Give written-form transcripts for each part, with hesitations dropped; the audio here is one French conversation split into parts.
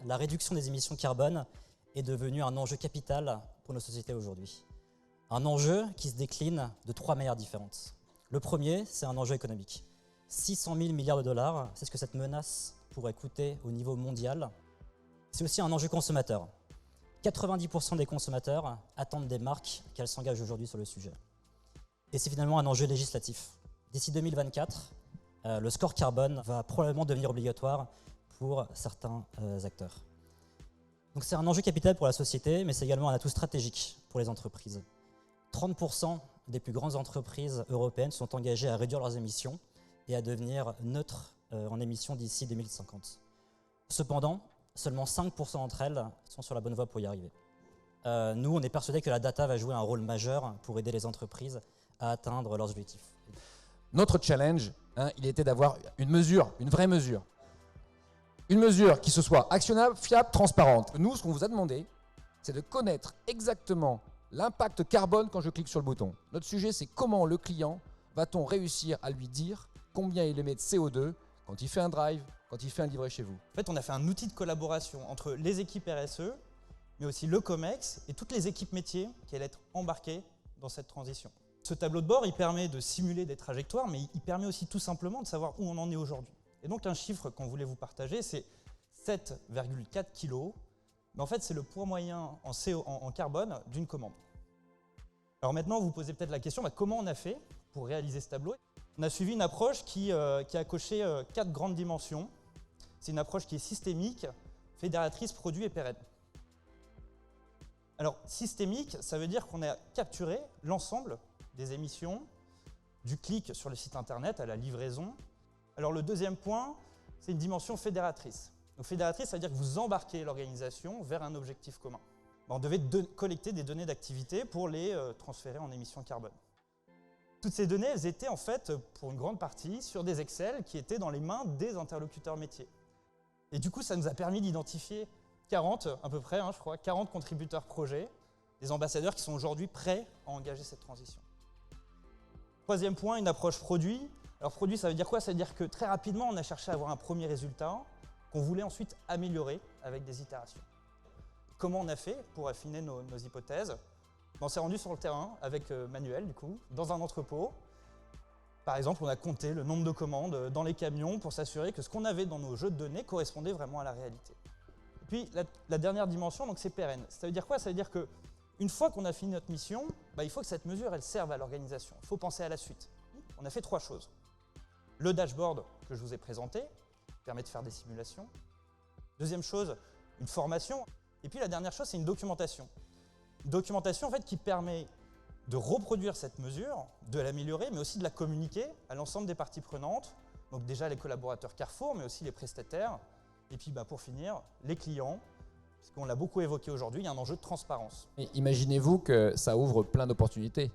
la réduction des émissions carbone est devenue un enjeu capital pour nos sociétés aujourd'hui. Un enjeu qui se décline de trois manières différentes. Le premier, c'est un enjeu économique. 600 000 milliards de dollars, c'est ce que cette menace pourrait coûter au niveau mondial. C'est aussi un enjeu consommateur. 90% des consommateurs attendent des marques qu'elles s'engagent aujourd'hui sur le sujet. Et c'est finalement un enjeu législatif. D'ici 2024, le score carbone va probablement devenir obligatoire pour certains acteurs. Donc c'est un enjeu capital pour la société, mais c'est également un atout stratégique pour les entreprises. 30% des plus grandes entreprises européennes sont engagées à réduire leurs émissions et à devenir neutres en émissions d'ici 2050. Cependant, seulement 5% d'entre elles sont sur la bonne voie pour y arriver. Nous, on est persuadés que la data va jouer un rôle majeur pour aider les entreprises à atteindre leurs objectifs. Notre challenge, il était d'avoir une mesure, une vraie mesure. Une mesure qui se soit actionnable, fiable, transparente. Nous, ce qu'on vous a demandé, c'est de connaître exactement l'impact carbone quand je clique sur le bouton. Notre sujet, c'est comment le client va-t-on réussir à lui dire combien il émet de CO2 quand il fait un drive, quand il fait un livret chez vous. En fait, on a fait un outil de collaboration entre les équipes RSE, mais aussi le COMEX et toutes les équipes métiers qui allaient être embarquées dans cette transition. Ce tableau de bord, il permet de simuler des trajectoires, mais il permet aussi tout simplement de savoir où on en est aujourd'hui. Et donc un chiffre qu'on voulait vous partager, c'est 7,4 kg. Mais en fait, c'est le poids moyen en carbone d'une commande. Alors maintenant, vous posez peut-être la question, comment on a fait pour réaliser ce tableau? On a suivi une approche qui a coché 4 grandes dimensions. C'est une approche qui est systémique, fédératrice, produit et pérenne. Alors, systémique, ça veut dire qu'on a capturé l'ensemble des émissions, du clic sur le site internet à la livraison. Alors le deuxième point, c'est une dimension fédératrice. Donc fédératrice, ça veut dire que vous embarquez l'organisation vers un objectif commun. On devait collecter des données d'activité pour les transférer en émissions carbone. Toutes ces données, elles étaient en fait, pour une grande partie, sur des Excel qui étaient dans les mains des interlocuteurs métiers. Et du coup, ça nous a permis d'identifier 40, à peu près, je crois, 40 contributeurs projets, des ambassadeurs qui sont aujourd'hui prêts à engager cette transition. Troisième point, une approche produit. Alors produit, ça veut dire quoi? Ça veut dire que très rapidement, on a cherché à avoir un premier résultat qu'on voulait ensuite améliorer avec des itérations. Comment on a fait pour affiner nos hypothèses? On s'est rendu sur le terrain avec Manuel, du coup, dans un entrepôt. Par exemple, on a compté le nombre de commandes dans les camions pour s'assurer que ce qu'on avait dans nos jeux de données correspondait vraiment à la réalité. Et puis, la dernière dimension, c'est pérenne. Ça veut dire quoi? Ça veut dire qu'une fois qu'on a fini notre mission, il faut que cette mesure elle serve à l'organisation. Il faut penser à la suite. On a fait 3 choses. Le dashboard que je vous ai présenté permet de faire des simulations. Deuxième chose, une formation. Et puis la dernière chose, c'est une documentation. Une documentation en fait, qui permet de reproduire cette mesure, de l'améliorer, mais aussi de la communiquer à l'ensemble des parties prenantes. Donc déjà les collaborateurs Carrefour, mais aussi les prestataires. Et puis pour finir, les clients, puisqu'on l'a beaucoup évoqué aujourd'hui, il y a un enjeu de transparence. Imaginez-vous que ça ouvre plein d'opportunités.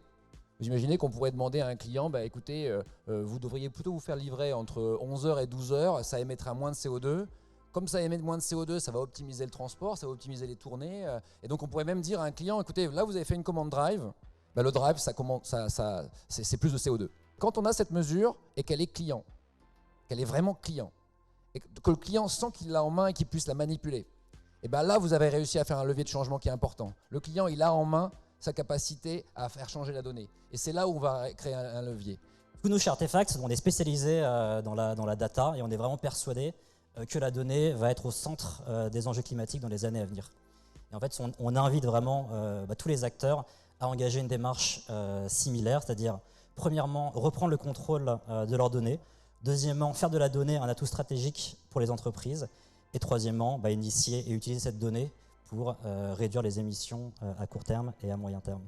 Vous imaginez qu'on pourrait demander à un client, écoutez, vous devriez plutôt vous faire livrer entre 11h et 12h, ça émettra moins de CO2. Comme ça émet moins de CO2, ça va optimiser le transport, ça va optimiser les tournées. Et donc on pourrait même dire à un client, écoutez, là vous avez fait une commande drive, le drive c'est plus de CO2. Quand on a cette mesure et qu'elle est client, qu'elle est vraiment client, et que le client sent qu'il l'a en main et qu'il puisse la manipuler, et là vous avez réussi à faire un levier de changement qui est important. Le client il a en main sa capacité à faire changer la donnée. Et c'est là où on va créer un levier. Nous, chez Artefact, on est spécialisé dans la data et on est vraiment persuadé que la donnée va être au centre des enjeux climatiques dans les années à venir. Et en fait, on invite vraiment tous les acteurs à engager une démarche similaire, c'est-à-dire, premièrement, reprendre le contrôle de leurs données, deuxièmement, faire de la donnée un atout stratégique pour les entreprises, et troisièmement, initier et utiliser cette donnée pour réduire les émissions à court terme et à moyen terme.